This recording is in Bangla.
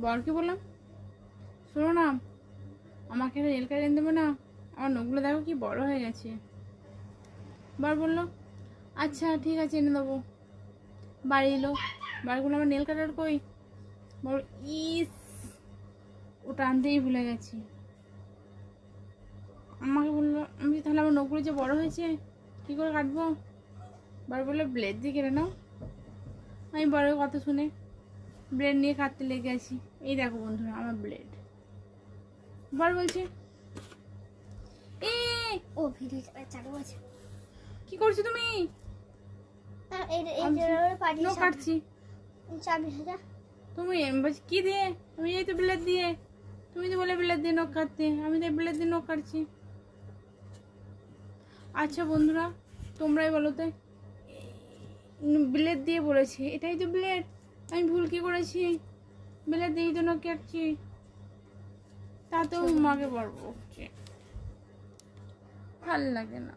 বরকে বললাম, শোনো না, আমাকে একটা নেল কাট এনে দেবে না, আমার নখগুলো দেখো কি বড় হয়ে গেছে। বর বললো, আচ্ছা ঠিক আছে এনে দেবো। বাড়ি এলো, বাড়িগুলো আমার নেল কাটার কই। বল, ইস, ওটা আনতেই ভুলে গেছি। আমাকে বললো, আমি তাহলে আমার নখগুলো যে বড় হয়েছে কী করে কাটবো। বার বললো, ব্লেড দিয়ে কেটে নাও। আমি বড় কথা শুনে ব্লেড নিয়ে কাটতে লেগে আছি। এই দেখো বন্ধুরা আমার ব্লেড। বর বলছে, এ ও ভিডিও চালু আছে। কি করছো তুমি? নখ কাটছি। তুমি বলছি কি দিয়ে? আমি এই তো ব্লেড দিয়ে। তুমি তো বলে ব্লেড দিয়ে নখ কাটতে, আমি তো ব্লেড দিয়ে নখ কাটছি। আচ্ছা বন্ধুরা, তোমরাই বলো তো, ব্লেড দিয়ে বলেছি, এটাই তো ব্লেড। আমি ভুল কি করেছি? ব্লেড দিয়েই তো নখ কাটছি। তাতেও মাকে বলবো, ভাল লাগে না।